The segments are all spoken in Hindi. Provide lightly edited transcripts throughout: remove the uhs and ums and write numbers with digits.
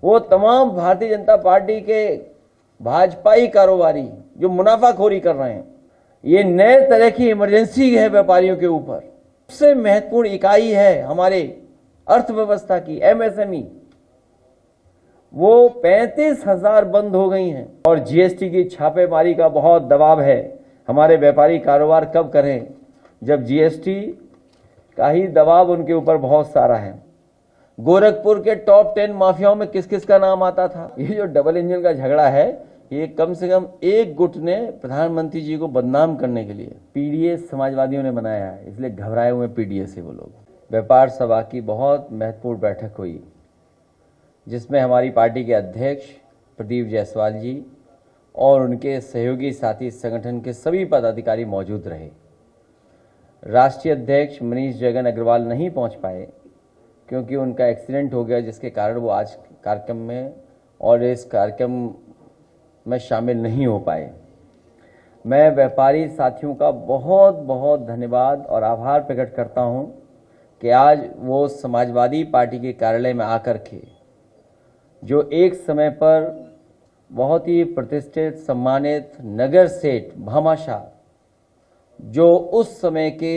वो तमाम भारतीय जनता पार्टी के भाजपाई कारोबारी जो मुनाफाखोरी कर रहे हैं, ये नए तरह की इमरजेंसी है व्यापारियों के ऊपर। सबसे महत्वपूर्ण इकाई है हमारे अर्थव्यवस्था की एमएसएमई, वो 35,000 बंद हो गई हैं और जीएसटी की छापेमारी का बहुत दबाव है। हमारे व्यापारी कारोबार कब करें जब जीएसटी का ही दबाव उनके ऊपर बहुत सारा है। गोरखपुर के टॉप 10 माफियाओं में किस किस का नाम आता था। ये जो डबल इंजन का झगड़ा है, ये कम से कम एक गुट ने प्रधानमंत्री जी को बदनाम करने के लिए पीडीएस समाजवादियों ने बनाया है, इसलिए घबराए हुए पीडीएस से वो लोग। व्यापार सभा की बहुत महत्वपूर्ण बैठक हुई जिसमें हमारी पार्टी के अध्यक्ष प्रदीप जायसवाल जी और उनके सहयोगी साथी संगठन के सभी पदाधिकारी मौजूद रहे। राष्ट्रीय अध्यक्ष मनीष जगन अग्रवाल नहीं पहुंच पाए क्योंकि उनका एक्सीडेंट हो गया, जिसके कारण वो आज कार्यक्रम में और इस कार्यक्रम में शामिल नहीं हो पाए। मैं व्यापारी साथियों का बहुत बहुत धन्यवाद और आभार प्रकट करता हूं कि आज वो समाजवादी पार्टी के कार्यालय में आकर के जो एक समय पर बहुत ही प्रतिष्ठित सम्मानित नगर सेठ भामाशाह, जो उस समय के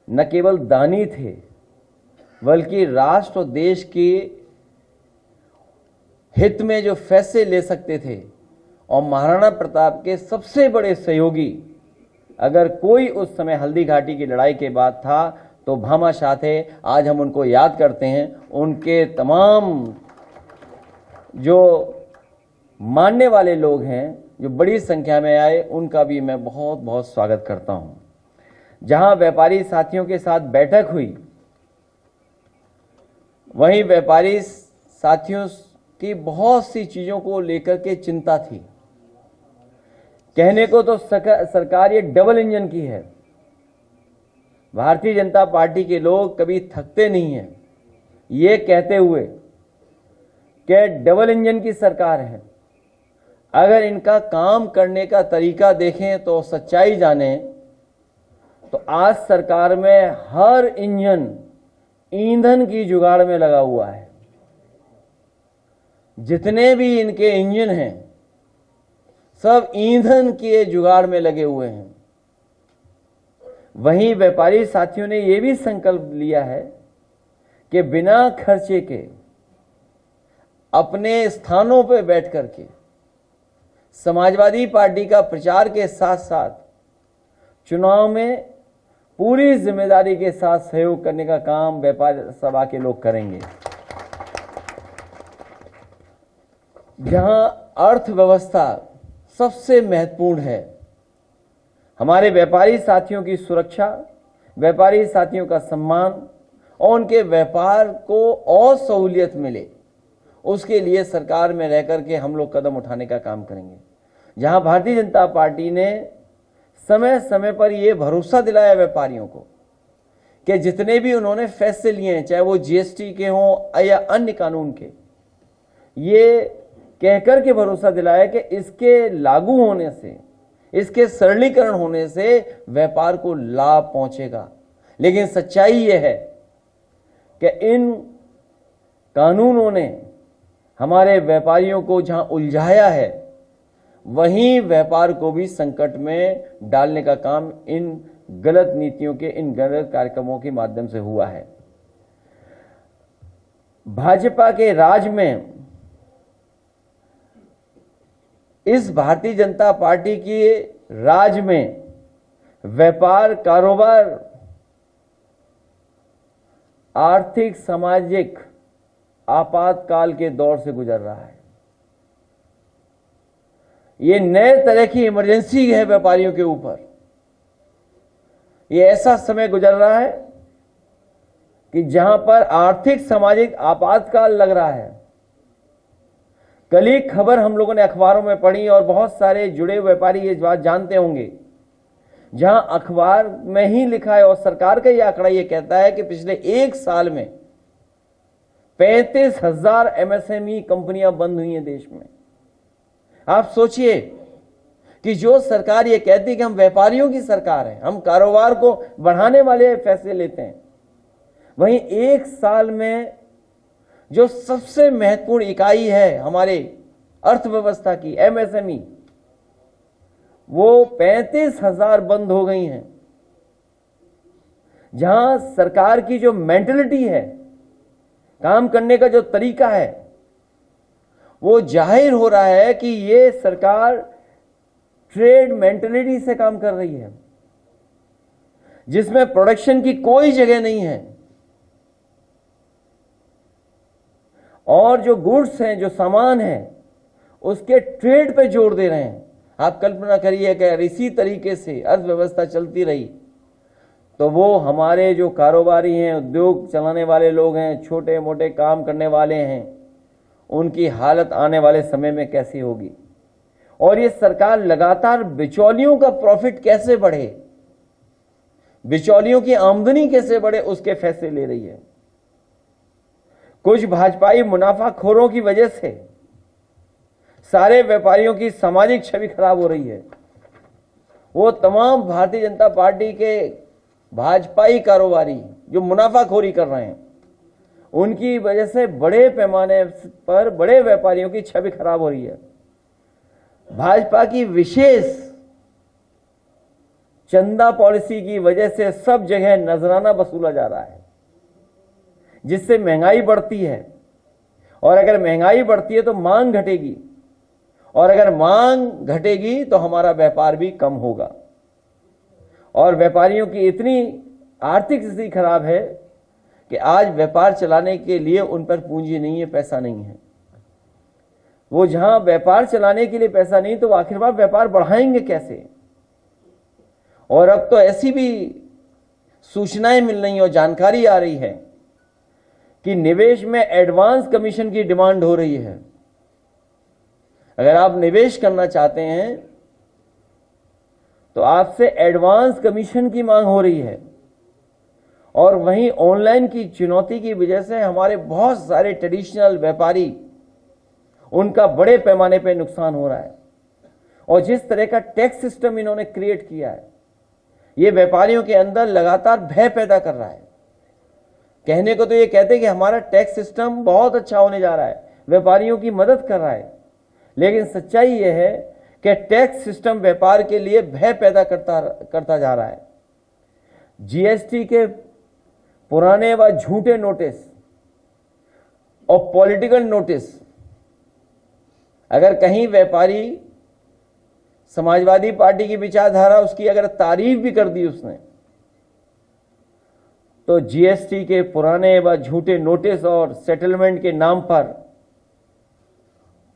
न केवल दानी थे बल्कि राष्ट्र और देश के हित में जो फैसले ले सकते थे और महाराणा प्रताप के सबसे बड़े सहयोगी, अगर कोई उस समय हल्दी घाटी की लड़ाई के बाद था तो भामाशाह थे। आज हम उनको याद करते हैं। उनके तमाम जो मानने वाले लोग हैं जो बड़ी संख्या में आए, उनका भी मैं बहुत बहुत स्वागत करता हूं। जहां व्यापारी साथियों के साथ बैठक हुई, वहीं व्यापारी साथियों की बहुत सी चीजों को लेकर के चिंता थी। कहने को तो सरकार ये डबल इंजन की है। भारतीय जनता पार्टी के लोग कभी थकते नहीं हैं ये कहते हुए कि डबल इंजन की सरकार है। अगर इनका काम करने का तरीका देखें तो सच्चाई जाने तो आज सरकार में हर इंजन ईंधन की जुगाड़ में लगा हुआ है। जितने भी इनके इंजन हैं सब ईंधन के जुगाड़ में लगे हुए हैं। वहीं व्यापारी साथियों ने यह भी संकल्प लिया है कि बिना खर्चे के अपने स्थानों पर बैठ करके समाजवादी पार्टी का प्रचार के साथ साथ चुनाव में पूरी जिम्मेदारी के साथ सहयोग करने का काम व्यापार सभा के लोग करेंगे। जहां अर्थव्यवस्था सबसे महत्वपूर्ण है, हमारे व्यापारी साथियों की सुरक्षा, व्यापारी साथियों का सम्मान और उनके व्यापार को और सहूलियत मिले, उसके लिए सरकार में रहकर के हम लोग कदम उठाने का काम करेंगे। जहां भारतीय जनता पार्टी ने समय समय पर यह भरोसा दिलाया व्यापारियों को कि जितने भी उन्होंने फैसले लिए हैं, चाहे वो जीएसटी के हों या अन्य कानून के, ये कहकर के भरोसा दिलाया कि इसके लागू होने से, इसके सरलीकरण होने से व्यापार को लाभ पहुंचेगा। लेकिन सच्चाई यह है कि इन कानूनों ने हमारे व्यापारियों को जहां उलझाया है, वहीं व्यापार को भी संकट में डालने का काम इन गलत नीतियों के, इन गलत कार्यक्रमों के माध्यम से हुआ है। भाजपा के राज में, इस भारतीय जनता पार्टी की राज में व्यापार कारोबार आर्थिक सामाजिक आपातकाल के दौर से गुजर रहा है। ये नए तरह की इमरजेंसी है व्यापारियों के ऊपर। ये ऐसा समय गुजर रहा है कि जहां पर आर्थिक सामाजिक आपातकाल लग रहा है। कल एक खबर हम लोगों ने अखबारों में पढ़ी और बहुत सारे जुड़े व्यापारी ये बात जानते होंगे, जहां अखबार में ही लिखा है और सरकार का यह आंकड़ा ये कहता है कि पिछले एक साल में 35,000 एमएसएमई कंपनियां बंद हुई हैं देश में। आप सोचिए कि जो सरकार ये कहती है कि हम व्यापारियों की सरकार है, हम कारोबार को बढ़ाने वाले फैसले लेते हैं, वहीं एक साल में जो सबसे महत्वपूर्ण इकाई है हमारे अर्थव्यवस्था की, एमएसएमई, वो 35,000 बंद हो गई हैं। जहां सरकार की जो मेंटलिटी है, काम करने का जो तरीका है, वो जाहिर हो रहा है कि ये सरकार ट्रेड मेंटलिटी से काम कर रही है, जिसमें प्रोडक्शन की कोई जगह नहीं है। और जो गुड्स हैं, जो सामान है, उसके ट्रेड पे जोर दे रहे हैं। आप कल्पना करिए कि अगर इसी तरीके से अर्थव्यवस्था चलती रही तो वो हमारे जो कारोबारी हैं, उद्योग चलाने वाले लोग हैं, छोटे मोटे काम करने वाले हैं, उनकी हालत आने वाले समय में कैसी होगी। और ये सरकार लगातार बिचौलियों का प्रॉफिट कैसे बढ़े, बिचौलियों की आमदनी कैसे बढ़े, उसके फैसले ले रही है। कुछ भाजपाई मुनाफाखोरों की वजह से सारे व्यापारियों की सामाजिक छवि खराब हो रही है। वो तमाम भारतीय जनता पार्टी के भाजपाई कारोबारी जो मुनाफाखोरी कर रहे हैं, उनकी वजह से बड़े पैमाने पर बड़े व्यापारियों की छवि खराब हो रही है। भाजपा की विशेष चंदा पॉलिसी की वजह से सब जगह नजराना वसूला जा रहा है, जिससे महंगाई बढ़ती है। और अगर महंगाई बढ़ती है तो मांग घटेगी, और अगर मांग घटेगी तो हमारा व्यापार भी कम होगा। और व्यापारियों की इतनी आर्थिक स्थिति खराब है कि आज व्यापार चलाने के लिए उन पर पूंजी नहीं है, पैसा नहीं है। वो जहां व्यापार चलाने के लिए पैसा नहीं, तो आखिरकार व्यापार बढ़ाएंगे कैसे। और अब तो ऐसी भी सूचनाएं मिल रही और जानकारी आ रही है कि निवेश में एडवांस कमीशन की डिमांड हो रही है। अगर आप निवेश करना चाहते हैं तो आपसे एडवांस कमीशन की मांग हो रही है। और वहीं ऑनलाइन की चुनौती की वजह से हमारे बहुत सारे ट्रेडिशनल व्यापारी, उनका बड़े पैमाने पर नुकसान हो रहा है। और जिस तरह का टैक्स सिस्टम इन्होंने क्रिएट किया है, ये व्यापारियों के अंदर लगातार भय पैदा कर रहा है। कहने को तो ये कहते हैं कि हमारा टैक्स सिस्टम बहुत अच्छा होने जा रहा है, व्यापारियों की मदद कर रहा है, लेकिन सच्चाई ये है कि टैक्स सिस्टम व्यापार के लिए भय पैदा करता जा रहा है। जीएसटी के पुराने व झूठे नोटिस और पॉलिटिकल नोटिस, अगर कहीं व्यापारी समाजवादी पार्टी की विचारधारा उसकी अगर तारीफ भी कर दी उसने, तो जीएसटी के पुराने व झूठे नोटिस और सेटलमेंट के नाम पर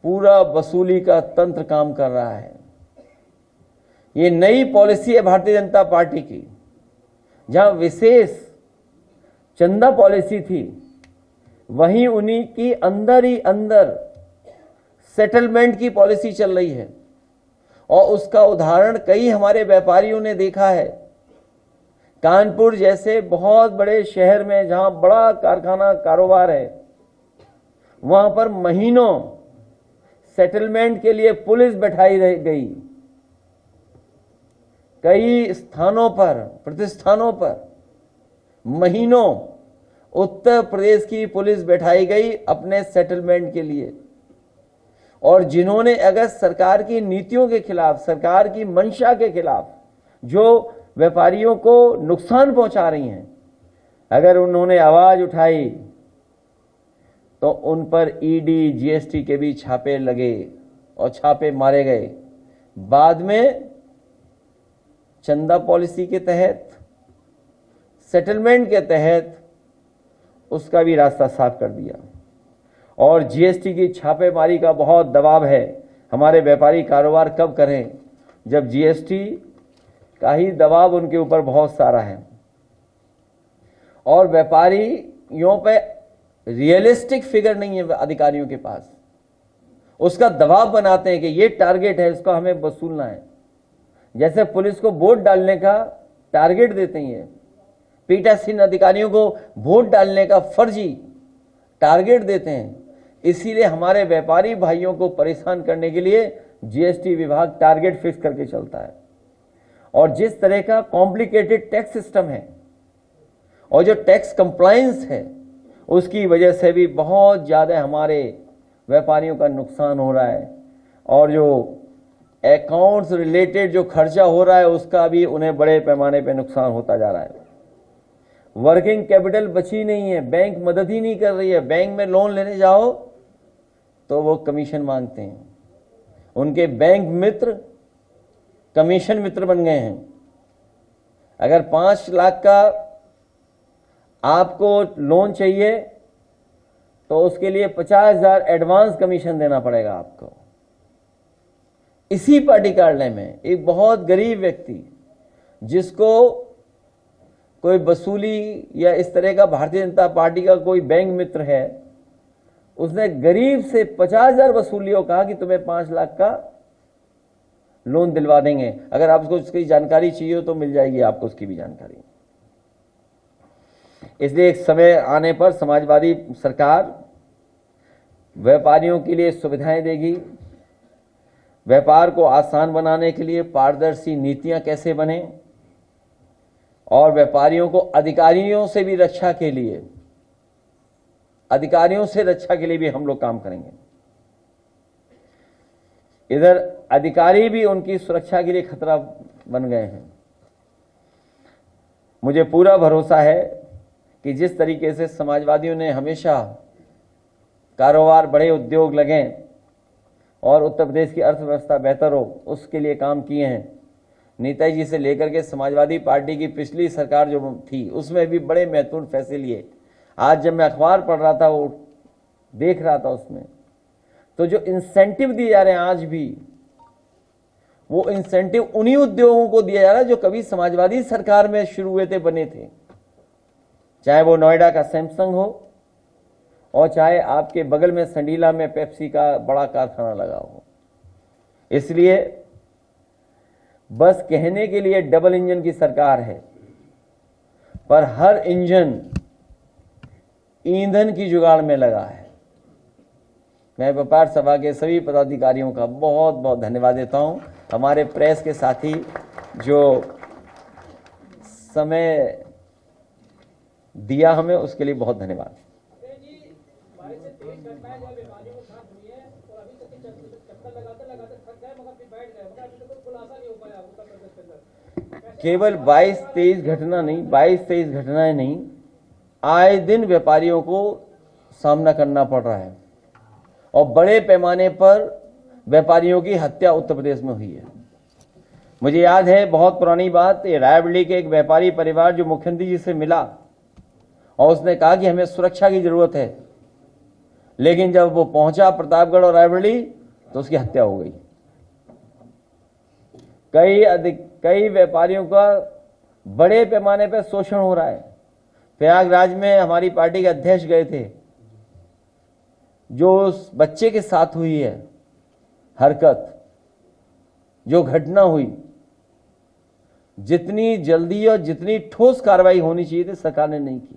पूरा वसूली का तंत्र काम कर रहा है। ये नई पॉलिसी है भारतीय जनता पार्टी की। जहां विशेष चंदा पॉलिसी थी, वहीं उन्हीं की अंदर ही अंदर सेटलमेंट की पॉलिसी चल रही है। और उसका उदाहरण कई हमारे व्यापारियों ने देखा है। कानपुर जैसे बहुत बड़े शहर में जहां बड़ा कारखाना कारोबार है, वहां पर महीनों सेटलमेंट के लिए पुलिस बैठाई गई। कई स्थानों पर, प्रतिष्ठानों पर महीनों उत्तर प्रदेश की पुलिस बैठाई गई अपने सेटलमेंट के लिए। और जिन्होंने अगर सरकार की नीतियों के खिलाफ, सरकार की मंशा के खिलाफ, जो व्यापारियों को नुकसान पहुंचा रही हैं, अगर उन्होंने आवाज उठाई तो उन पर ईडी, जीएसटी के भी छापे लगे और छापे मारे गए। बाद में चंदा पॉलिसी के तहत, सेटलमेंट के तहत उसका भी रास्ता साफ कर दिया। और जीएसटी की छापेमारी का बहुत दबाव है। हमारे व्यापारी कारोबार कब करें, जब जीएसटी का ही दबाव उनके ऊपर बहुत सारा है। और व्यापारियों पे रियलिस्टिक फिगर नहीं है अधिकारियों के पास। उसका दबाव बनाते हैं कि ये टारगेट है, इसको हमें वसूलना है। जैसे पुलिस को वोट डालने का टारगेट देते हैं, पीठासीन अधिकारियों को वोट डालने का फर्जी टारगेट देते हैं। इसीलिए हमारे व्यापारी भाइयों को परेशान करने के लिए जीएसटी विभाग टारगेट फिक्स करके चलता है। और जिस तरह का कॉम्प्लिकेटेड टैक्स सिस्टम है और जो टैक्स कंप्लायंस है, उसकी वजह से भी बहुत ज़्यादा हमारे व्यापारियों का नुकसान हो रहा है, और जो अकाउंट्स रिलेटेड जो खर्चा हो रहा है उसका भी उन्हें बड़े पैमाने पे नुकसान होता जा रहा है। वर्किंग कैपिटल बची नहीं है, बैंक मदद ही नहीं कर रही है। बैंक में लोन लेने जाओ तो वो कमीशन मांगते हैं, उनके बैंक मित्र कमीशन मित्र बन गए हैं। अगर 5 लाख का आपको लोन चाहिए तो उसके लिए 50,000 एडवांस कमीशन देना पड़ेगा आपको। इसी पार्टी कार्यालय में एक बहुत गरीब व्यक्ति जिसको कोई वसूली या इस तरह का भारतीय जनता पार्टी का कोई बैंक मित्र है, उसने गरीब से 50,000 वसूलियों कहा कि तुम्हें 5 लाख का लोन दिलवा देंगे। अगर आपको उसकी जानकारी चाहिए हो तो मिल जाएगी आपको उसकी भी जानकारी। इसलिए एक समय आने पर समाजवादी सरकार व्यापारियों के लिए सुविधाएं देगी। व्यापार को आसान बनाने के लिए पारदर्शी नीतियां कैसे बने, और व्यापारियों को अधिकारियों से भी रक्षा के लिए, अधिकारियों से रक्षा के लिए भी हम लोग काम करेंगे। इधर अधिकारी भी उनकी सुरक्षा के लिए खतरा बन गए हैं। मुझे पूरा भरोसा है कि जिस तरीके से समाजवादियों ने हमेशा कारोबार, बड़े उद्योग लगें और उत्तर प्रदेश की अर्थव्यवस्था बेहतर हो, उसके लिए काम किए हैं। नेताजी जी से लेकर के समाजवादी पार्टी की पिछली सरकार जो थी उसमें भी बड़े महत्वपूर्ण फैसले लिए। आज जब मैं अखबार पढ़ रहा था, वो देख रहा था, उसमें तो जो इंसेंटिव दिए जा रहे हैं आज भी, वो इंसेंटिव उन्हीं उद्योगों को दिया जा रहा है जो कभी समाजवादी सरकार में शुरू हुए थे, बने थे। चाहे वो नोएडा का सैमसंग हो और चाहे आपके बगल में संडीला में पेप्सी का बड़ा कारखाना लगा हो। इसलिए बस कहने के लिए डबल इंजन की सरकार है, पर हर इंजन ईंधन की जुगाड़ में लगा है। मैं व्यापार सभा के सभी पदाधिकारियों का बहुत बहुत धन्यवाद देता हूं। हमारे प्रेस के साथी जो समय दिया हमें, उसके लिए बहुत धन्यवाद। केवल 22-23 घटना नहीं, 22-23 घटनाएं नहीं, आए दिन व्यापारियों को सामना करना पड़ रहा है, और बड़े पैमाने पर व्यापारियों की हत्या उत्तर प्रदेश में हुई है। मुझे याद है बहुत पुरानी बात, ये रायबरेली के एक व्यापारी परिवार जो मुख्यमंत्री जी से मिला और उसने कहा कि हमें सुरक्षा की जरूरत है, लेकिन जब वो पहुंचा प्रतापगढ़ और रायबरेली तो उसकी हत्या हो गई। कई व्यापारियों का बड़े पैमाने पर शोषण हो रहा है। प्रयागराज में हमारी पार्टी के अध्यक्ष गए थे, जो उस बच्चे के साथ हुई है हरकत, जो घटना हुई, जितनी जल्दी और जितनी ठोस कार्रवाई होनी चाहिए थी सरकार ने नहीं की।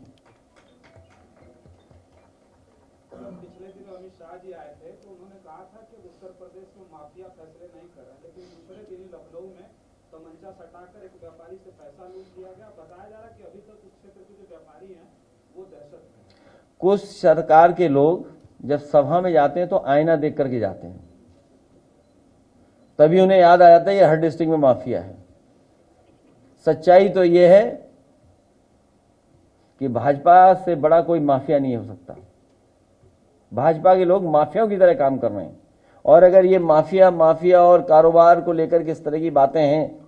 पिछले दिनों अमित शाह जी आए थे तो उन्होंने कहा था कि उत्तर प्रदेश में माफिया फैसले नहीं कर रहे, लेकिन दूसरे दिन लखनऊ में तमंचा सटाकर एक व्यापारी से पैसा लूट लिया गया। बताया जा रहा है कि अभी तक उस क्षेत्र के जो व्यापारी हैं वो दहशत में। कुछ सरकार के लोग जब सभा में जाते हैं तो आईना देख करके जाते हैं, तभी उन्हें याद आ जाता है ये हर डिस्ट्रिक्ट में माफिया है। सच्चाई तो ये है कि भाजपा से बड़ा कोई माफिया नहीं हो सकता। भाजपा के लोग माफियाओं की तरह काम कर रहे हैं, और अगर ये माफिया और कारोबार को लेकर के इस तरह की बातें हैं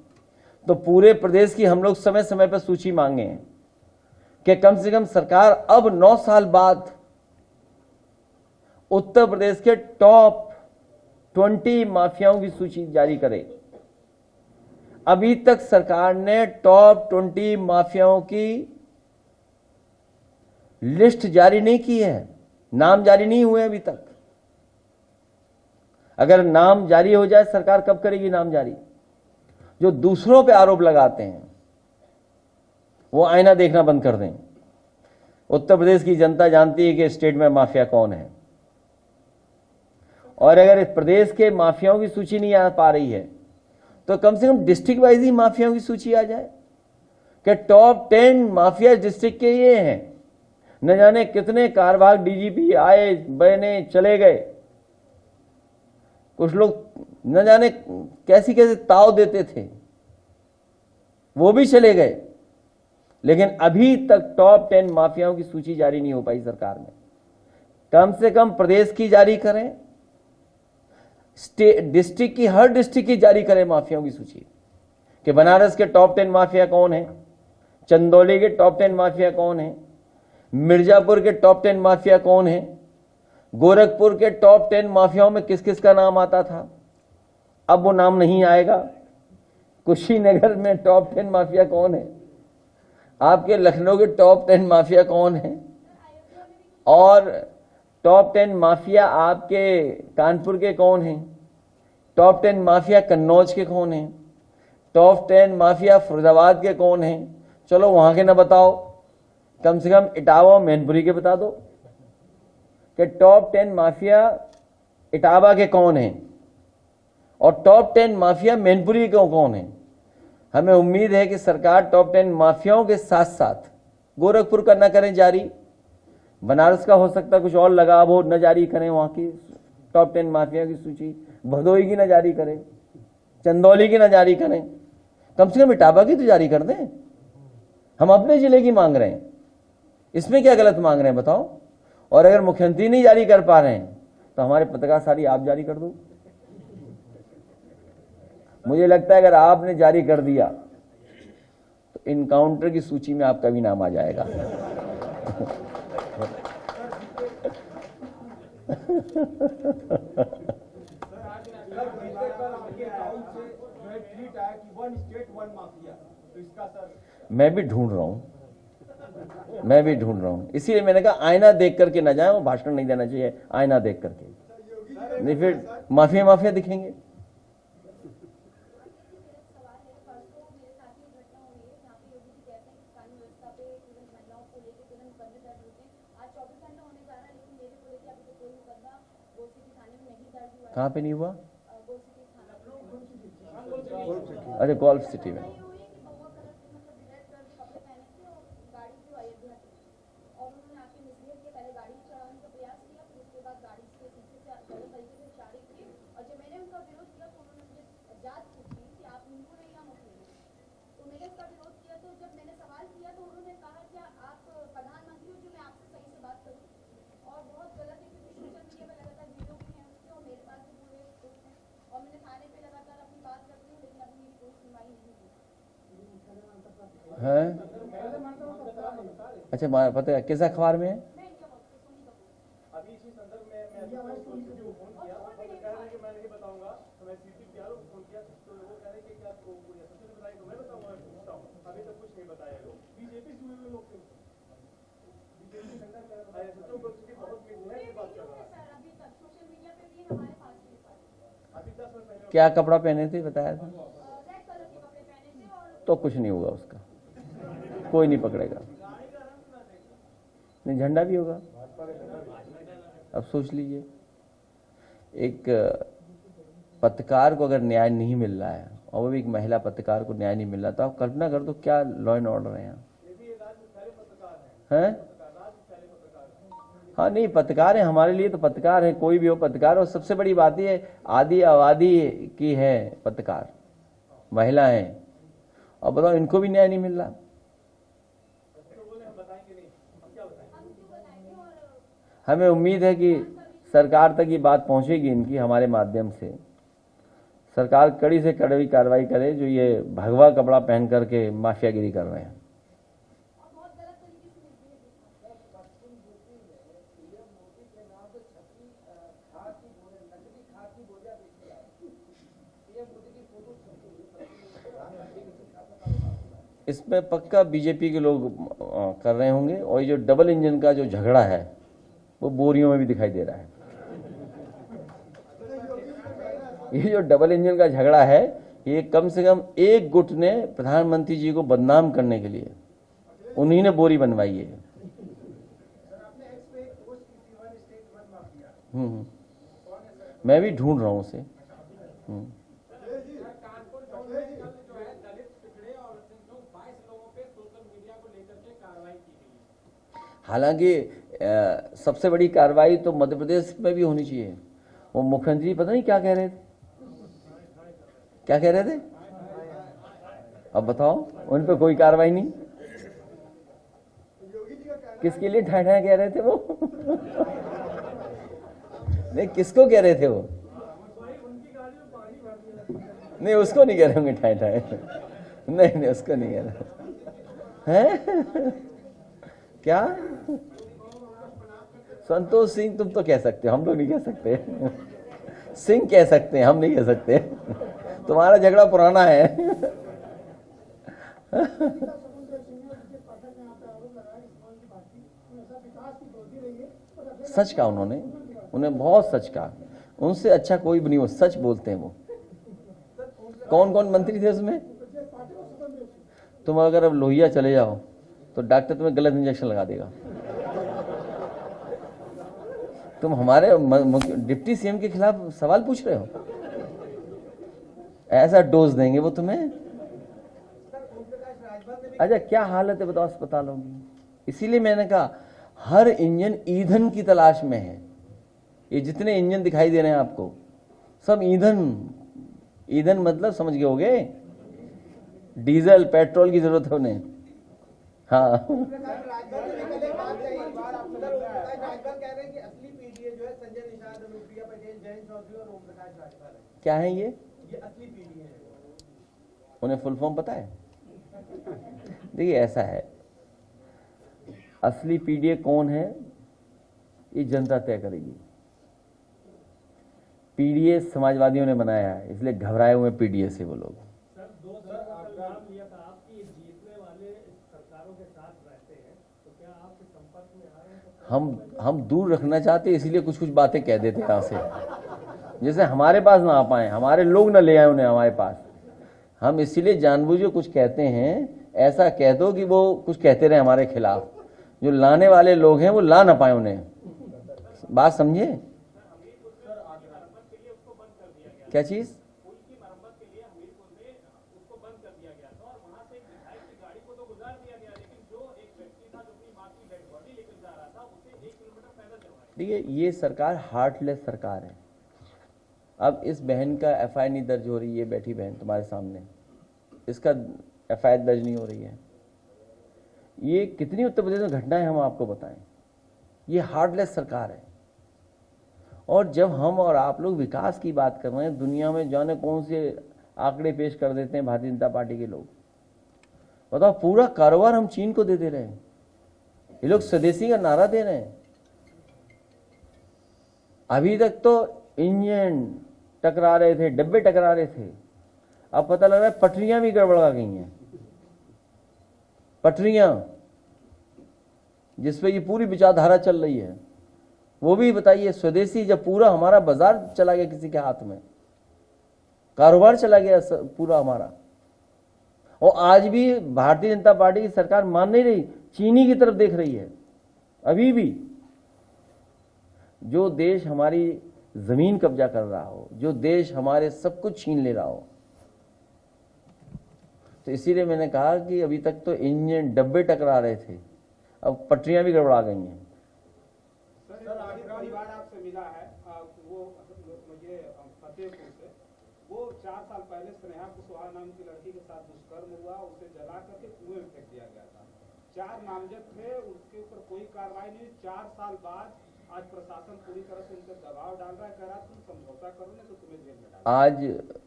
तो पूरे प्रदेश की हम लोग समय समय पर सूची मांगे हैं कि कम से कम सरकार अब 9 साल बाद उत्तर प्रदेश के टॉप 20 माफियाओं की सूची जारी करे। अभी तक सरकार ने टॉप 20 माफियाओं की लिस्ट जारी नहीं की है, नाम जारी नहीं हुए अभी तक। अगर नाम जारी हो जाए, सरकार कब करेगी नाम जारी? जो दूसरों पे आरोप लगाते हैं वो आईना देखना बंद कर दें। उत्तर प्रदेश की जनता जानती है कि स्टेट में माफिया कौन है, और अगर इस प्रदेश के माफियाओं की सूची नहीं आ पा रही है तो कम से कम डिस्ट्रिक्ट वाइज ही माफियाओं की सूची आ जाए कि टॉप 10 माफिया डिस्ट्रिक्ट के ये हैं, न जाने कितने कारवाग डीजीपी आए बने चले गए, कुछ लोग न जाने कैसी कैसे ताव देते थे, वो भी चले गए। लेकिन अभी तक टॉप 10 माफियाओं की सूची जारी नहीं हो पाई सरकार में। कम से कम प्रदेश की जारी करें, डिस्ट्रिक्ट की, हर डिस्ट्रिक्ट की जारी करें माफियाओं की सूची कि बनारस के टॉप 10 माफिया कौन है, चंदौली के टॉप 10 माफिया कौन है, मिर्जापुर के टॉप 10 माफिया कौन है, गोरखपुर के टॉप 10 माफियाओं में किस किस का नाम आता था, अब वो नाम नहीं आएगा। कुशीनगर में टॉप 10 माफिया कौन है, आपके लखनऊ के टॉप 10 माफिया कौन है, और टॉप 10 माफिया आपके कानपुर के कौन हैं, टॉप 10 माफिया कन्नौज के कौन हैं, टॉप 10 माफिया फरीदाबाद के कौन हैं। चलो वहां के ना बताओ, कम से कम इटावा और मैनपुरी के बता दो कि टॉप 10 माफिया इटावा के कौन हैं और टॉप 10 माफिया मैनपुरी के कौन हैं। हमें उम्मीद है कि सरकार टॉप 10 माफियाओं के साथ साथ गोरखपुर का न करें जारी, बनारस का हो सकता कुछ और लगा वो न जारी करें, वहां की टॉप 10 माफिया की सूची, भदोई की न जारी करें, चंदौली की न जारी करें, कम से कम इटावा की तो जारी कर दें। हम अपने जिले की मांग रहे हैं, इसमें क्या गलत मांग रहे हैं बताओ। और अगर मुख्यमंत्री नहीं जारी कर पा रहे हैं तो हमारे पत्रकार सारी आप जारी कर दो। मुझे लगता है अगर आपने जारी कर दिया तो इनकाउंटर की सूची में आपका भी नाम आ जाएगा। मैं भी ढूंढ रहा हूं, इसीलिए मैंने कहा आईना देख करके ना जाए, वो भाषण नहीं देना चाहिए, आईना देख करके, नहीं फिर माफिया माफिया दिखेंगे। कहाँ पे नहीं हुआ? अच्छा, गोल्फ सिटी में। है अच्छा, पता है किस अखबार में है? क्या कपड़ा पहने थे बताया था? तो कुछ नहीं होगा उसका, कोई नहीं पकड़ेगा। नहीं, झंडा भी होगा। अब सोच लीजिए, एक पत्रकार को अगर न्याय नहीं मिल रहा है और वो भी एक महिला पत्रकार को न्याय नहीं मिल रहा, तो आप कल्पना कर दो क्या लॉ एंड ऑर्डर है यहाँ। हैं? हाँ नहीं, पत्रकार है, हमारे लिए तो पत्रकार है, कोई भी हो पत्रकार। और सबसे बड़ी बात ये आधी आबादी की है पत्रकार, महिला है, और बताओ इनको भी न्याय नहीं मिल रहा। हमें उम्मीद है कि सरकार तक ये बात पहुंचेगी इनकी, हमारे माध्यम से सरकार कड़ी से कड़ी कार्रवाई करे जो ये भगवा कपड़ा पहन करके माफियागिरी कर रहे हैं। इसमें पक्का बीजेपी के लोग कर रहे होंगे, और ये जो डबल इंजन का जो झगड़ा है वो बोरियों में भी दिखाई दे रहा है। ये जो डबल इंजन का झगड़ा है, ये कम से कम एक गुट ने प्रधानमंत्री जी को बदनाम करने के लिए उन्हीं ने बोरी बनवाई है। मैं भी ढूंढ रहा हूं उसे। हालांकि सबसे बड़ी कार्रवाई तो मध्य प्रदेश में भी होनी चाहिए। वो मुख्यमंत्री पता नहीं क्या कह रहे थे, क्या कह रहे थे, अब बताओ, उन पर कोई कार्रवाई नहीं। किसके लिए ठाए ठाए कह रहे थे वो नहीं, किसको कह रहे थे वो? नहीं, उसको नहीं कह रहे होंगे ठाए ठाए, नहीं नहीं, उसको नहीं कह रहे हैं। क्या संतोष सिंह तुम तो कह सकते हो, हम लोग नहीं कह सकते। सिंह कह सकते हैं, हम नहीं कह सकते। तुम्हारा झगड़ा पुराना है। सच कहा उन्होंने, उन्हें बहुत सच कहा। उनसे अच्छा कोई भी नहीं, वो सच बोलते हैं वो। कौन कौन मंत्री थे उसमें? तुम अगर अब लोहिया चले जाओ तो डॉक्टर तुम्हें गलत इंजेक्शन लगा देगा। तुम हमारे डिप्टी सीएम के खिलाफ सवाल पूछ रहे हो? ऐसा डोज देंगे वो तुम्हें। अच्छा, क्या हालत है बताओ अस्पतालों की। इसीलिए मैंने कहा हर इंजन ईंधन की तलाश में है। ये जितने इंजन दिखाई दे रहे हैं आपको, सब ईंधन, ईंधन मतलब समझ गए होगे, डीजल पेट्रोल की जरूरत है उन्हें। हाँ, क्या है ये असली पीढ़ी है। उन्हें फुल फॉर्म पता है? देखिए ऐसा है, असली पीडीए कौन है ये जनता तय करेगी। पीडीए समाजवादियों ने बनाया है, इसलिए घबराए हुए पीडीए से वो लोग। सर, 2 साल का नाम लिया था आपकी, जीतने वाले सरकारों के साथ रहते हैं, तो क्या आपके संपर्क में आ रहे हैं? हम दूर रखना चाहते हैं, इसलिए कुछ कुछ बातें कह देते हैं यहाँ से, जैसे हमारे पास ना आ पाए, हमारे लोग ना ले आए उन्हें हमारे पास। हम इसीलिए जानबूझ कुछ कहते हैं, ऐसा कह दो कि वो कुछ कहते रहे हमारे खिलाफ, जो लाने वाले लोग हैं वो ला ना पाए उन्हें। बात समझे? क्या चीज? देखिए ये सरकार हार्टलेस सरकार है। अब इस बहन का एफआईआर नहीं दर्ज हो रही है, बैठी बहन तुम्हारे सामने, इसका एफआईआर दर्ज नहीं हो रही है। ये कितनी उत्तर प्रदेश में घटनाएं हम आपको बताएं। ये हार्टलेस सरकार है। और जब हम और आप लोग विकास की बात कर रहे हैं, दुनिया में जाने कौन से आंकड़े पेश कर देते हैं भारतीय जनता पार्टी के लोग। बताओ, पूरा कारोबार हम चीन को दे रहे हैं। ये लोग स्वदेशी का नारा दे रहे हैं। अभी तक तो इंजन टकरा रहे थे, डब्बे टकरा रहे थे, अब पता लग रहा है पटरियां भी गड़बड़ा गई हैं। पटरियां जिसपे ये पूरी विचारधारा चल रही है, वो भी बताइए। स्वदेशी जब पूरा हमारा बाजार चला गया किसी के हाथ में, कारोबार चला गया पूरा हमारा, और आज भी भारतीय जनता पार्टी की सरकार मान नहीं रही, चीनी की तरफ देख रही है। अभी भी जो देश हमारी जमीन कब्जा कर रहा हो, जो देश हमारे सब कुछ छीन ले रहा हो, तो इसीलिए मैंने कहा कि अभी तक तो इंजन डब्बे टकरा रहे थे, अब पटरियां भी गड़बड़ा गई हैं। सर, आज परिवार आपसे मिला है, वो मुझे फतेहपुर से, वो 4 साल पहले स्नेहा कुशवाहा नाम की लड़की के साथ दुष्कर्म हुआ, उसे जला करके कुएं में फेंक दिया गया था। 4 नामजद थे, उसके ऊपर कोई कार्रवाई नहीं। 4 साल बाद आज प्रशासन पूरी तरह से उन पर दबाव डाल रहा है, कह रहा तुम समझौता करो नहीं तो तुम्हें जेल में डाल। आज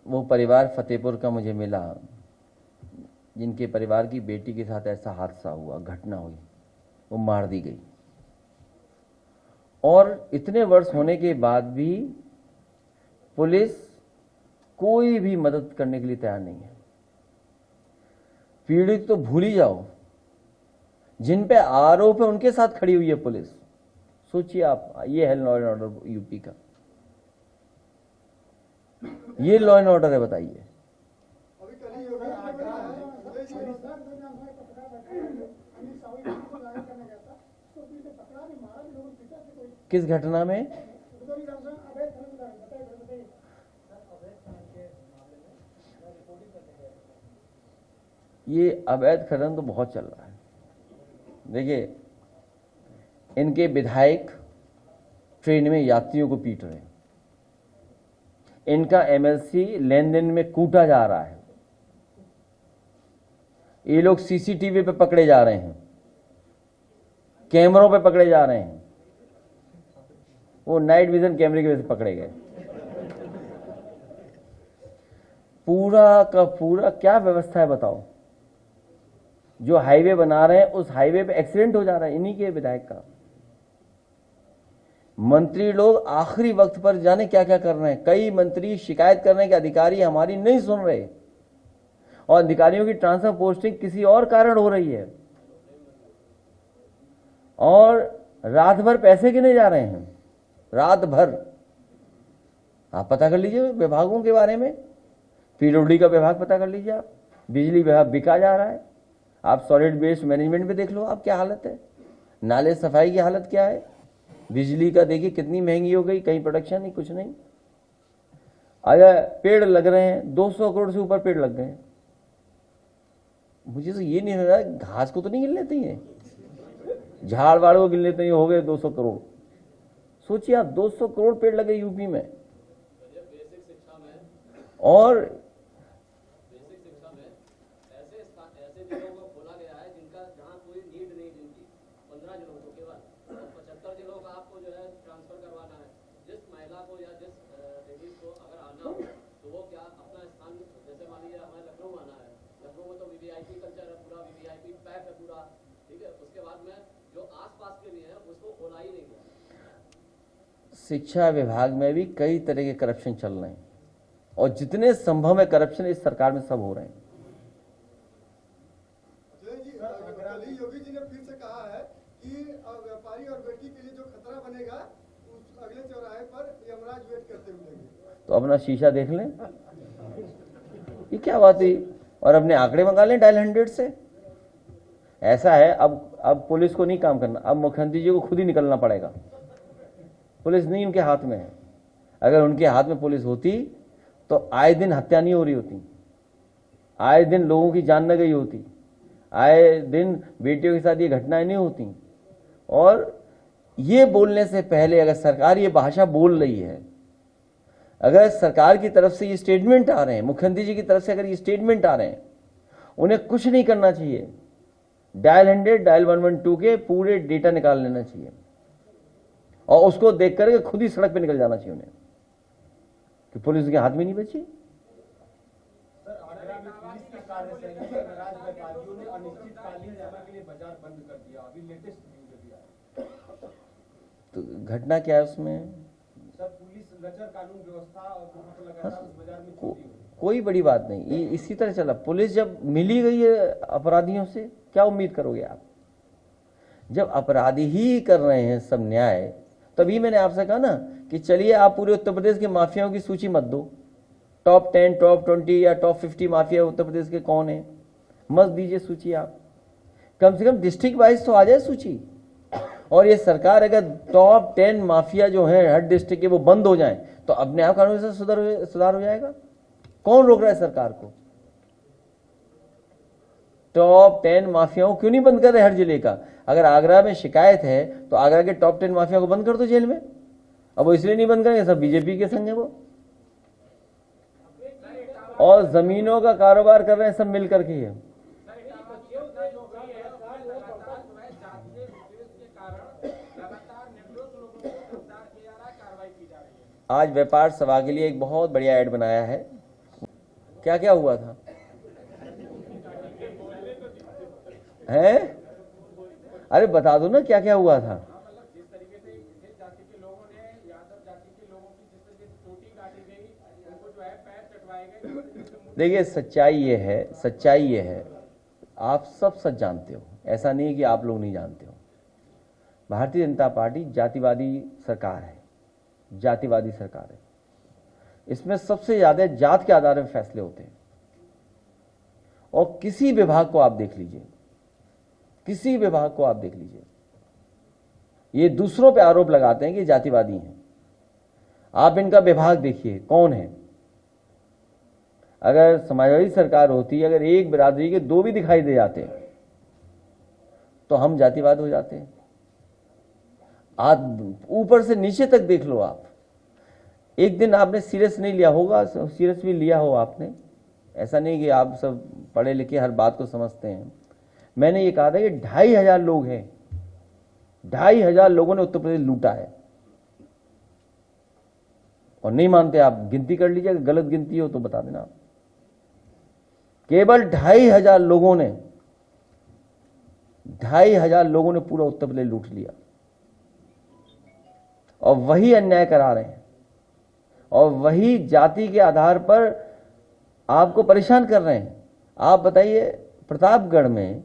वो परिवार फतेहपुर का मुझे मिला, जिनके परिवार की बेटी के साथ ऐसा हादसा हुआ, घटना हुई, वो मार दी गई, और इतने वर्ष होने के बाद भी पुलिस कोई भी मदद करने के लिए तैयार नहीं है। पीड़ित तो भूल ही जाओ, जिन पे आरोप है उनके साथ खड़ी हुई है पुलिस। सोचिए आप, ये है लॉ एंड ऑर्डर यूपी का, ये लॉ एंड ऑर्डर है, बताइए। किस घटना में? ये अवैध खनन तो बहुत चल रहा है। देखिए, इनके विधायक ट्रेन में यात्रियों को पीट रहे हैं, इनका एमएलसी लेन देन में कूटा जा रहा है, ये लोग सीसीटीवी पे पकड़े जा रहे हैं, कैमरों पे पकड़े जा रहे हैं, वो नाइट विजन कैमरे की वजह से पकड़े गए। पूरा का पूरा क्या व्यवस्था है बताओ। जो हाईवे बना रहे हैं उस हाईवे पे एक्सीडेंट हो जा रहा है इन्हीं के विधायक का। मंत्री लोग आखिरी वक्त पर जाने क्या क्या कर रहे हैं। कई मंत्री शिकायत कर रहे हैं कि अधिकारी हमारी नहीं सुन रहे और अधिकारियों की ट्रांसफर पोस्टिंग किसी और कारण हो रही है और रात भर पैसे गिने जा रहे हैं, रात भर। आप पता कर लीजिए विभागों के बारे में, पीडब्ल्यूडी का विभाग पता कर लीजिए आप, बिजली विभाग बिका जा रहा है। आप सॉलिड वेस्ट मैनेजमेंट पे देख लो आप क्या हालत है, नाले सफाई की हालत क्या है, बिजली का देखिए कितनी महंगी हो गई, कहीं प्रोडक्शन नहीं, कुछ नहीं। अगर पेड़ लग रहे हैं 200 करोड़ से ऊपर पेड़ लग गए हैं। मुझे तो ये नहीं हो रहा, घास को तो नहीं गिन लेते हैं, झाड़ वाड़ को गिन लेते हैं, हो गए 200 करोड़। सोचिए आप 200 करोड़ पेड़ लगे यूपी में। और बेसिक शिक्षा में ऐसे जिलों को खोला गया है जिनका जहां कोई नीड नहीं, जिनकी 15 जिलों को केवल 75 जिलों का आपको जो है ट्रांसफर करवाना है। जिस महिला को या जिस लेडीज को अगर आना हो तो वो क्या अपना स्थान, जैसे मान लीजिए हमें लखनऊ आना है, लखनऊ में तो वीवीआईपी कल्चर है, पूरा वीवीआईपी पैक है पूरा, ठीक है। उसके बाद में जो आसपास के लिए है उसको खोला ही नहीं गया। शिक्षा विभाग में भी कई तरह के करप्शन चल रहे हैं और जितने संभव है करप्शन इस सरकार में सब हो रहे हैं। योगी जी ने फिर से कहा है कि व्यापारी और बेटी के लिए जो खतरा बनेगा उस अगले चौराहे पर यमराज वेट करते मिलेंगे। तो अपना शीशा देख लें, ये क्या बात है। और अपने आंकड़े मंगा लें डायल 100 से। ऐसा है अब पुलिस को नहीं काम करना, अब मुख्यमंत्री जी को खुद ही निकलना पड़ेगा। पुलिस नहीं उनके हाथ में है। अगर उनके हाथ में पुलिस होती तो आए दिन हत्या नहीं हो रही होती, आए दिन लोगों की जान न गई होती, आए दिन बेटियों के साथ ये घटनाएं नहीं होती। और ये बोलने से पहले अगर सरकार ये भाषा बोल रही है, अगर सरकार की तरफ से ये स्टेटमेंट आ रहे हैं, मुख्यमंत्री जी की तरफ से अगर ये स्टेटमेंट आ रहे हैं, उन्हें कुछ नहीं करना चाहिए। डायल 100 डायल 112 के पूरे डेटा निकाल लेना चाहिए और उसको देख करके खुद ही सड़क पे निकल जाना चाहिए उन्हें कि पुलिस के हाथ में नहीं बची। सर, आगरा में पुलिस के कार्यशैली पर नाराज व्यापारियों ने अनिश्चितकालीन समय के लिए बाजार बंद कर दिया। अभी लेटेस्ट न्यूज दिया है। तो घटना क्या है उसमें? सर, पुलिस नजर कानून व्यवस्था और वहां पर लगातार उस बाजार में चोरी हो रही है। कोई बड़ी बात नहीं, ये इसी तरह चला। पुलिस जब मिली गई है अपराधियों से, क्या उम्मीद करोगे आप? जब अपराधी ही कर रहे हैं सब न्याय, तभी मैंने आपसे कहा ना कि चलिए आप पूरे उत्तर प्रदेश के माफियाओं की सूची मत दो, टॉप 10 टॉप 20 या टॉप 50 माफिया उत्तर प्रदेश के कौन है, मत दीजिए सूची। आप कम से कम डिस्ट्रिक्ट वाइज तो आ जाए सूची। और ये सरकार अगर टॉप 10 माफिया जो है हर डिस्ट्रिक्ट के वो बंद हो जाए तो अपने आप कानून से सुधार हो जाएगा। कौन रोक रहा है सरकार को? टॉप 10 माफियाओं क्यों नहीं बंद कर रहे हर जिले का? अगर आगरा में शिकायत है तो आगरा के टॉप 10 माफिया को बंद कर दो जेल में। अब वो इसलिए नहीं बंद करेंगे, सब बीजेपी के संग है वो, और जमीनों का कारोबार कर रहे हैं सब मिलकर के। है आज व्यापार सभा के लिए एक बहुत बढ़िया ऐड बनाया है। क्या क्या हुआ था हैं? अरे बता दो ना क्या क्या हुआ था। जिस तरीके से इस जाति के लोगों ने, यादव जाति के लोगों की जिस तरीके से चोटी काटी गई, उनको जो है पैर चटवाए गए। देखिए सच्चाई ये है, आप सब सच जानते हो, ऐसा नहीं है कि आप लोग नहीं जानते हो। भारतीय जनता पार्टी जातिवादी सरकार है, जातिवादी सरकार है। इसमें सबसे ज्यादा जात के आधार पर फैसले होते हैं। और किसी विभाग को आप देख लीजिए, किसी विभाग को आप देख लीजिए, ये दूसरों पे आरोप लगाते हैं कि जातिवादी हैं। आप इनका विभाग देखिए कौन है। अगर समाजवादी सरकार होती, अगर एक बिरादरी के 2 भी दिखाई दे जाते तो हम जातिवाद हो जाते हैं। आप ऊपर से नीचे तक देख लो आप। एक दिन आपने सीरियस नहीं लिया होगा, सीरियस भी लिया हो आपने, ऐसा नहीं कि आप सब पढ़े लिखे हर बात को समझते हैं। मैंने ये कहा था कि 2500 लोग हैं, 2500 लोगों ने उत्तर प्रदेश लूटा है। और नहीं मानते आप, गिनती कर लीजिए, गलत गिनती हो तो बता देना आप। केवल 2500 लोगों ने, 2500 लोगों ने पूरा उत्तर प्रदेश लूट लिया और वही अन्याय करा रहे हैं और वही जाति के आधार पर आपको परेशान कर रहे हैं। आप बताइए, प्रतापगढ़ में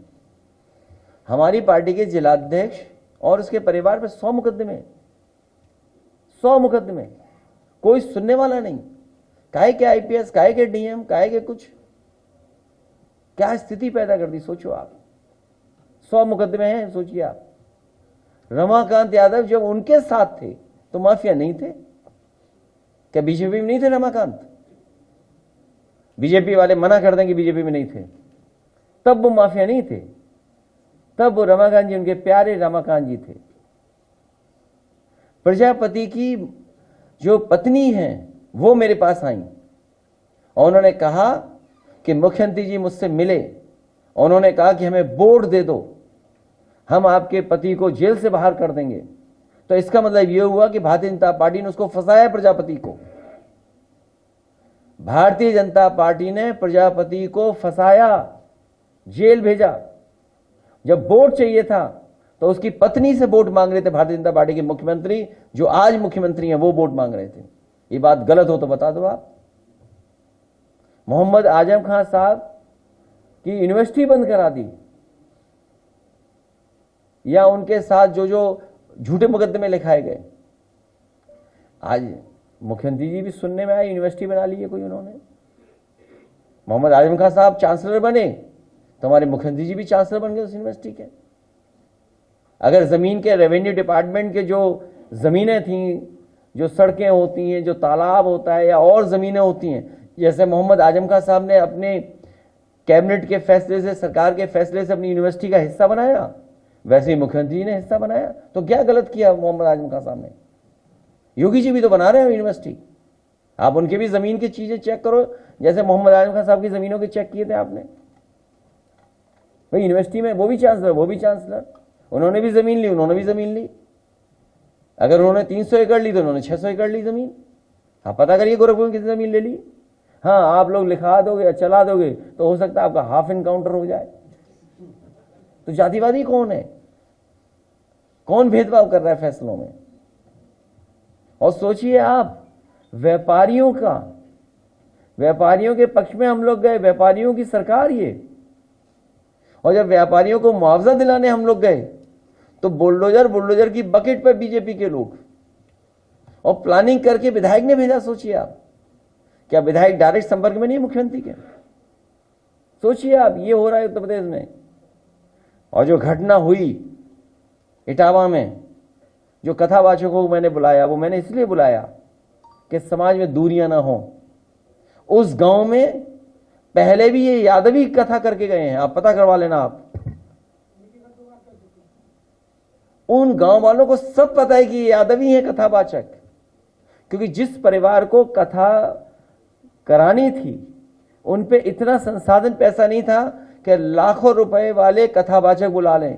हमारी पार्टी के जिलाध्यक्ष और उसके परिवार पर 100 मुकदमे, 100 मुकदमे, कोई सुनने वाला नहीं। काहे के आईपीएस, काहे के डीएम, काहे के कुछ, क्या स्थिति पैदा कर दी सोचो आप। 100 मुकदमे हैं, सोचिए आप। रमाकांत यादव जब उनके साथ थे तो माफिया नहीं थे क्या? बीजेपी में नहीं थे रमाकांत? बीजेपी वाले मना कर दें कि बीजेपी में नहीं थे, तब वो माफिया नहीं थे, तब वो रमाकांत जी, उनके प्यारे रमाकांत जी थे। प्रजापति की जो पत्नी है वो मेरे पास आई और उन्होंने कहा कि मुख्यमंत्री जी मुझसे मिले, उन्होंने कहा कि हमें बोर्ड दे दो, हम आपके पति को जेल से बाहर कर देंगे। तो इसका मतलब यह हुआ कि भारतीय जनता पार्टी ने उसको फंसाया, प्रजापति को। भारतीय जनता पार्टी ने प्रजापति को फंसाया, जेल भेजा। जब वोट चाहिए था तो उसकी पत्नी से वोट मांग रहे थे भारतीय जनता पार्टी के मुख्यमंत्री, जो आज मुख्यमंत्री हैं, वो वोट मांग रहे थे। ये बात गलत हो तो बता दो आप। मोहम्मद आजम खान साहब की यूनिवर्सिटी बंद करा दी, या उनके साथ जो जो झूठे मुकदमे लिखाए गए। आज मुख्यमंत्री जी भी सुनने में आए, यूनिवर्सिटी बना ली है कोई उन्होंने। मोहम्मद आजम खान साहब चांसलर बने तो हमारे मुख्यमंत्री जी भी चांसलर बन गए उस यूनिवर्सिटी के। अगर जमीन के रेवेन्यू डिपार्टमेंट के जो जमीनें थी, जो सड़कें होती हैं, जो तालाब होता है या और जमीनें होती हैं, जैसे मोहम्मद आजम खान साहब ने अपने कैबिनेट के फैसले से, सरकार के फैसले से अपनी यूनिवर्सिटी का हिस्सा बनाया, वैसे ही मुख्यमंत्री जी ने हिस्सा बनाया। तो क्या गलत किया मोहम्मद आजम खान साहब ने? योगी जी भी तो बना रहे हैं यूनिवर्सिटी। आप उनके भी जमीन की चीजें चेक करो, जैसे मोहम्मद आजम खान साहब की जमीनों के चेक किए थे आपने। भाई यूनिवर्सिटी में वो भी चांसलर, वो भी चांसलर, उन्होंने भी जमीन ली, उन्होंने भी जमीन ली। अगर उन्होंने 300 एकड़ ली तो उन्होंने 600 एकड़ ली जमीन। हाँ, पता करिए गोरखपुर में कितनी जमीन ले ली। हाँ, आप लोग लिखा दोगे या चला दोगे तो हो सकता है आपका हाफ इनकाउंटर हो जाए। तो जातिवादी कौन है? कौन भेदभाव कर रहा है फैसलों में? और सोचिए आप, व्यापारियों का, व्यापारियों के पक्ष में हम लोग गए, व्यापारियों की सरकार ये। और जब व्यापारियों को मुआवजा दिलाने हम लोग गए तो बुलडोजर की बकेट पर बीजेपी के लोग, और प्लानिंग करके विधायक ने भेजा। सोचिए आप, क्या विधायक डायरेक्ट संपर्क में नहीं मुख्यमंत्री के? सोचिए आप, ये हो रहा है उत्तर प्रदेश में। और जो घटना हुई इटावा में, जो कथावाचकों को मैंने बुलाया, वो मैंने इसलिए बुलाया कि समाज में दूरियां ना हो। उस गांव में पहले भी ये यादवी कथा करके गए हैं, आप पता करवा लेना आप। उन गांव वालों को सब पता है कि ये यादवी है कथावाचक, क्योंकि जिस परिवार को कथा करानी थी उन पे इतना संसाधन, पैसा नहीं था कि लाखों रुपए वाले कथावाचक बुला लें।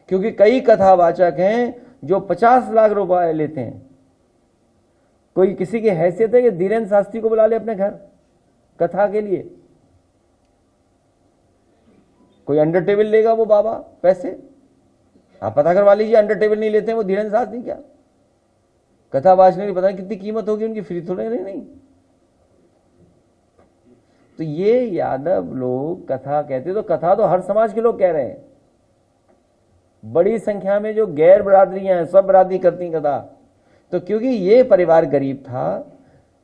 क्योंकि कई कथावाचक हैं जो 50 लाख रुपए लेते हैं। कोई किसी की हैसियत है कि धीरेन्द्र शास्त्री को बुला ले अपने घर कथा के लिए? कोई अंडर टेबल लेगा वो बाबा पैसे? आप पता करवा लीजिए, अंडर टेबल नहीं लेते हैं वो धीरेन्द्र शास्त्री। क्या कथावाचक की पता नहीं कितनी कीमत होगी उनकी, फ्री थोड़े नहीं। तो ये यादव लोग कथा कहते, तो कथा तो हर समाज के लोग कह रहे हैं। बड़ी संख्या में जो गैर बरादरियां हैं, सब बरादरी करती कथा। तो क्योंकि ये परिवार गरीब था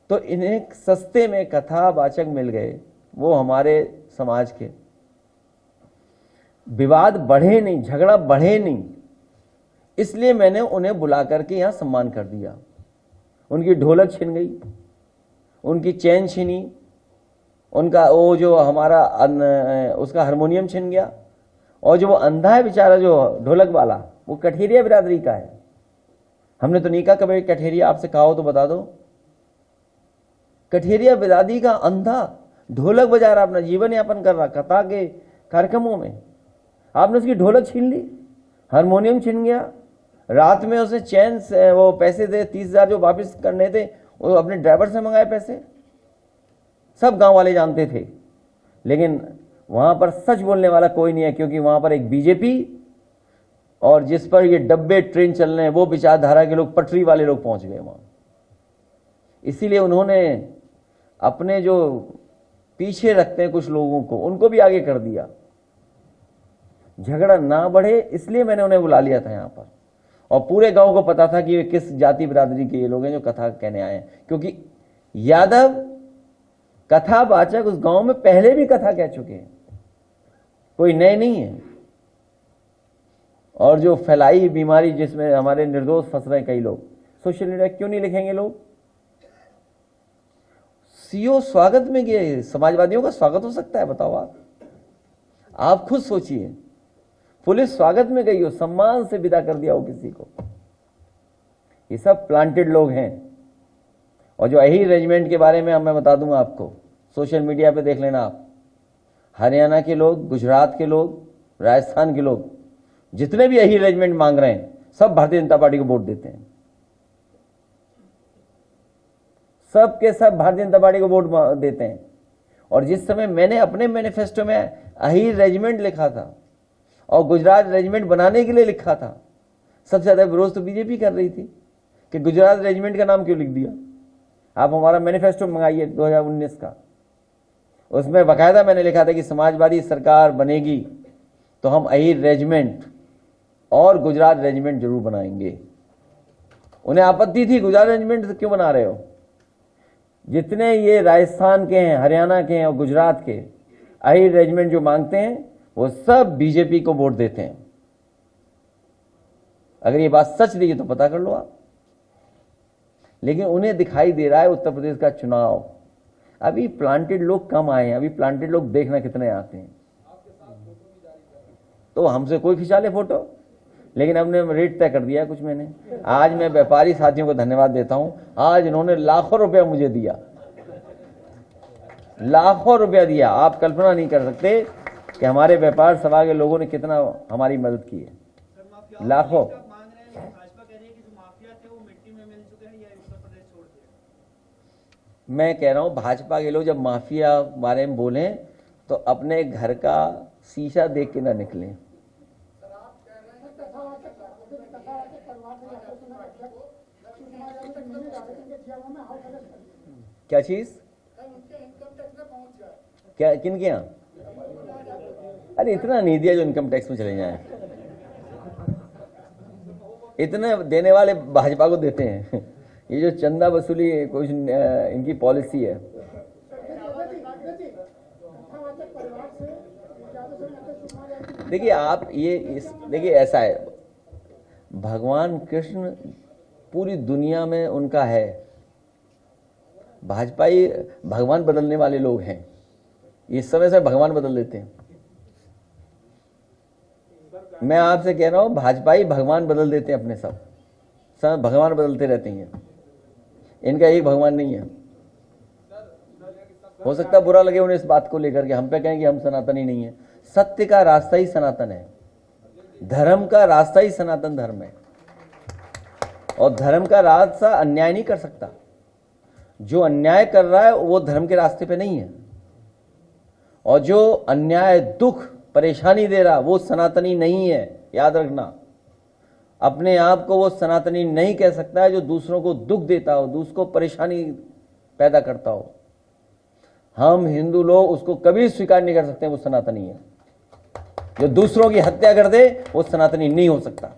तो इन्हें सस्ते में कथावाचक मिल गए, वो हमारे समाज के। विवाद बढ़े नहीं, झगड़ा बढ़े नहीं, इसलिए मैंने उन्हें बुला करके यहां सम्मान कर दिया। उनकी ढोलक छिन गई, उनकी चैन छिनी, उनका वो जो हमारा उसका हारमोनियम छिन गया। और जो वो अंधा है बेचारा, जो ढोलक वाला, वो कठेरिया बिरादरी का है, हमने तो नहीं कहा कभी कठेरिया आपसे कहा हो तो बता दो। कठेरिया बिरादरी का अंधा ढोलक बजा रहा, अपना जीवन यापन कर रहा कथा के कार्यक्रमों में, आपने उसकी ढोलक छीन ली, हारमोनियम छीन गया, रात में उसे चैन से वो पैसे दे 30,000 जो वापस करने थे वो अपने ड्राइवर से मंगाए पैसे, सब गांव वाले जानते थे। लेकिन वहां पर सच बोलने वाला कोई नहीं है, क्योंकि वहां पर एक बीजेपी और जिस पर ये डब्बे ट्रेन चल रहे हैं वो विचारधारा के लोग, पटरी वाले लोग पहुंच गए वहां। इसीलिए उन्होंने अपने जो पीछे रखते हैं कुछ लोगों को, उनको भी आगे कर दिया। झगड़ा ना बढ़े इसलिए मैंने उन्हें बुला लिया था यहां पर, और पूरे गांव को पता था कि वे किस जाति बिरादरी के ये लोग हैं जो कथा कहने आए हैं, क्योंकि यादव कथावाचक उस गांव में पहले भी कथा कह चुके हैं, कोई नए नहीं है। और जो फैलाई बीमारी जिसमें हमारे निर्दोष फंस रहे हैं कई लोग, सोशल मीडिया क्यों नहीं लिखेंगे लोग? सीओ स्वागत में गए, समाजवादियों का स्वागत हो सकता है? बताओ आप खुद सोचिए। पुलिस स्वागत में गई हो, सम्मान से विदा कर दिया हो किसी को। ये सब प्लांटेड लोग हैं। और जो अहीर रेजिमेंट के बारे में मैं बता दूंगा आपको, सोशल मीडिया पे देख लेना आप, हरियाणा के लोग, गुजरात के लोग, राजस्थान के लोग, जितने भी अहीर रेजिमेंट मांग रहे हैं सब भारतीय जनता पार्टी को वोट देते हैं। सब के सब भारतीय जनता पार्टी को वोट देते हैं। और जिस समय मैंने अपने मैनिफेस्टो में अहीर रेजिमेंट लिखा था और गुजरात रेजिमेंट बनाने के लिए लिखा था, सबसे ज्यादा विरोध तो बीजेपी कर रही थी कि गुजरात रेजिमेंट का नाम क्यों लिख दिया। आप हमारा मैनिफेस्टो मंगाइए 2019 का, उसमें बाकायदा मैंने लिखा था कि समाजवादी सरकार बनेगी तो हम अहीर रेजिमेंट और गुजरात रेजिमेंट जरूर बनाएंगे। उन्हें आपत्ति थी गुजरात रेजिमेंट क्यों बना रहे हो। जितने ये राजस्थान के हैं, हरियाणा के हैं और गुजरात के अहीर रेजिमेंट जो मांगते हैं वो सब बीजेपी को वोट देते हैं। अगर ये बात सच नहीं है तो पता कर लो आप। लेकिन उन्हें दिखाई दे रहा है उत्तर प्रदेश का चुनाव, अभी प्लांटेड लोग कम आए हैं। अभी प्लांटेड लोग देखना कितने आते हैं। तो हमसे कोई खिंचा ले फोटो, लेकिन हमने रेट तय कर दिया है कुछ। मैंने आज मैं व्यापारी साथियों को धन्यवाद देता हूं, आज इन्होंने लाखों रुपया मुझे दिया, लाखों रुपया दिया। आप कल्पना नहीं कर सकते कि हमारे व्यापार सभा के लोगों ने कितना हमारी मदद की है, लाखों। मैं कह रहा हूं भाजपा के लोग जब माफिया बारे में बोले तो अपने घर का शीशा देख के ना निकलें। क्या चीज? क्या किन के यहाँ? अरे इतना नहीं दिया जो इनकम टैक्स में चले जाएं। इतने देने वाले भाजपा को देते हैं। ये जो चंदा वसूली कुछ इनकी पॉलिसी है। देखिए आप ये देखिए ऐसा है, भगवान कृष्ण पूरी दुनिया में उनका है। भाजपाई भगवान बदलने वाले लोग हैं, इस समय से भगवान बदल देते हैं। मैं आपसे कह रहा हूं भाजपाई भगवान बदल देते हैं अपने, सब समय भगवान बदलते रहते हैं। इनका एक भगवान नहीं है। हो सकता है बुरा लगे उन्हें इस बात को लेकर के, हम पे कहें कि हम सनातनी नहीं है। सत्य का रास्ता ही सनातन है, धर्म का रास्ता ही सनातन धर्म है। और धर्म का रास्ता अन्याय नहीं कर सकता। जो अन्याय कर रहा है वो धर्म के रास्ते पे नहीं है, और जो अन्याय, दुख, परेशानी दे रहा वो सनातनी नहीं है। याद रखना, अपने आप को वो सनातनी नहीं कह सकता है जो दूसरों को दुख देता हो, दूसरों को परेशानी पैदा करता हो। हम हिंदू लोग उसको कभी स्वीकार नहीं कर सकते वो सनातनी है। जो दूसरों की हत्या कर दे वो सनातनी नहीं हो सकता।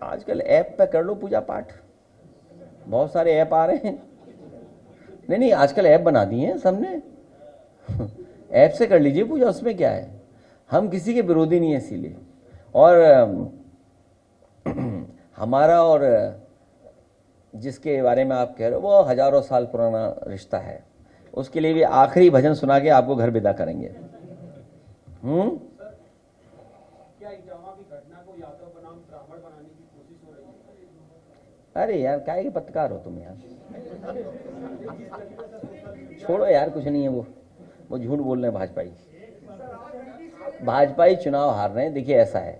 आजकल ऐप पे कर लो पूजा पाठ, बहुत सारे ऐप आ रहे हैं। नहीं, आजकल ऐप बना दिए हैं सबने, ऐप से कर लीजिए पूजा, उसमें क्या है। हम किसी के विरोधी नहीं है इसीलिए। और हमारा और जिसके बारे में आप कह रहे हो वो हजारों साल पुराना रिश्ता है। उसके लिए भी आखिरी भजन सुना के आपको घर विदा करेंगे। क्या इटावा की घटना को यादव बनाम ब्राह्मण बनाने की कोशिश हो रही है? अरे यार काहे के पत्रकार हो तुम यार, छोड़ो यार, कुछ नहीं है वो झूठ बोल रहे हैं। भाजपाई चुनाव हार रहे हैं। देखिए ऐसा है,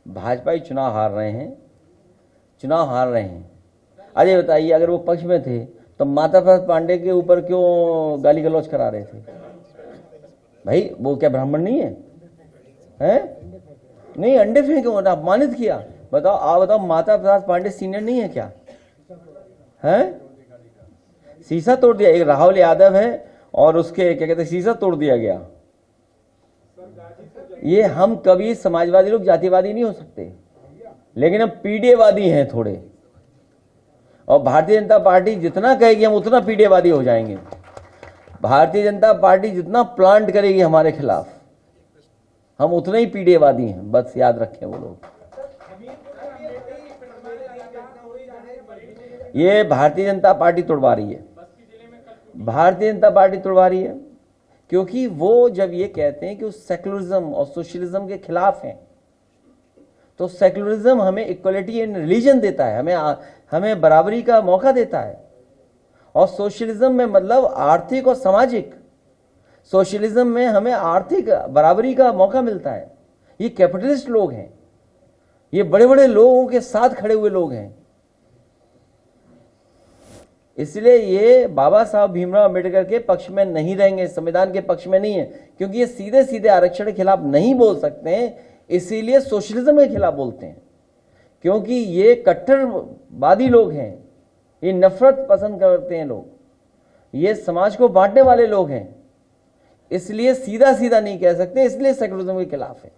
भाजपाई चुनाव हार रहे हैं। अरे बताइए, अगर वो पक्ष में थे तो माता प्रसाद पांडे के ऊपर क्यों गाली गलौज करा रहे थे? भाई वो क्या ब्राह्मण नहीं है? नहीं, अंडे फेंके, अपमानित किया। बताओ, आप बताओ, माता प्रसाद पांडे सीनियर नहीं है क्या? शीशा तोड़ दिया। एक राहुल यादव है और उसके क्या कहते हैं, शीशा तोड़ दिया गया। ये हम कभी समाजवादी लोग जातिवादी नहीं हो सकते, लेकिन हम पीडीएवादी हैं थोड़े, और भारतीय जनता पार्टी जितना कहेगी हम उतना पीडीएवादी हो जाएंगे। भारतीय जनता पार्टी जितना प्लांट करेगी हमारे खिलाफ, हम उतने ही पीडीएवादी हैं। बस याद रखें वो लोग। ये भारतीय जनता पार्टी तोड़वा रही है, भारतीय जनता पार्टी तोड़वा रही है, क्योंकि वो जब ये कहते हैं कि वो सेकुलरिज्म और सोशलिज्म के खिलाफ हैं, तो सेकुलरिज्म हमें इक्वलिटी इन रिलीजन देता है, हमें बराबरी का मौका देता है, और सोशलिज्म में मतलब आर्थिक और सामाजिक। सोशलिज्म में हमें आर्थिक बराबरी का मौका मिलता है। ये कैपिटलिस्ट लोग हैं, ये बड़े बड़े लोगों के साथ खड़े हुए लोग हैं। इसलिए ये बाबा साहब भीमराव अंबेडकर के पक्ष में नहीं रहेंगे, संविधान के पक्ष में नहीं है, क्योंकि ये सीधे सीधे आरक्षण के खिलाफ नहीं बोल सकते हैं, इसीलिए सोशलिज्म के खिलाफ बोलते हैं, क्योंकि ये कट्टरवादी लोग हैं, ये नफरत पसंद करते हैं लोग, ये समाज को बांटने वाले लोग हैं, इसलिए सीधा सीधा नहीं कह सकते, इसलिए सेकुलरिज्म के खिलाफ है।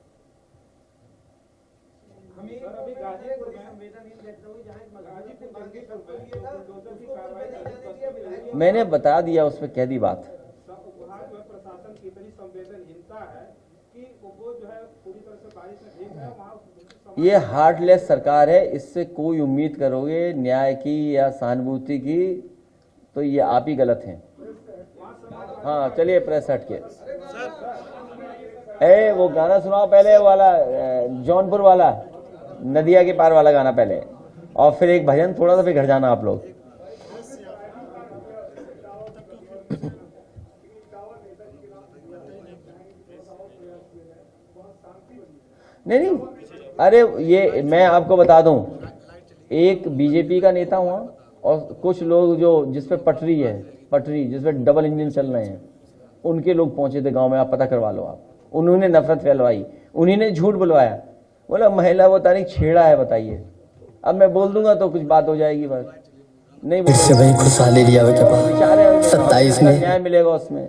मैंने बता दिया, उस पर कह दी बात। वहाँ जो है प्रशासन की इतनी संवेदनहीनता है कि वो जो है पूरी तरह से बारिश में भीग गया। वहाँ ये हार्टलेस सरकार है, इससे कोई उम्मीद करोगे न्याय की या सहानुभूति की, तो ये आप ही गलत हैं। हाँ चलिए, प्रेस हट के वो गाना सुनाओ पहले, वाला जौनपुर वाला, नदिया के पार वाला गाना पहले, और फिर एक भजन थोड़ा सा, फिर घर जाना आप लोग। नहीं, अरे ये मैं आपको बता दूं, एक बीजेपी का नेता हुआ और कुछ लोग जो जिस पे पटरी जिस पे डबल इंजन चल रहे हैं, उनके लोग पहुंचे थे गांव में, आप पता करवा लो आप। उन्होंने नफरत फैलवाई, उन्हीं ने झूठ बुलवाया, बोला महिला वो तारीख छेड़ा है। बताइए, अब मैं बोल दूंगा तो कुछ बात हो जाएगी, बस नहीं इससे वही खुशहाली लिया 27 में न्याय मिलेगा उसमें।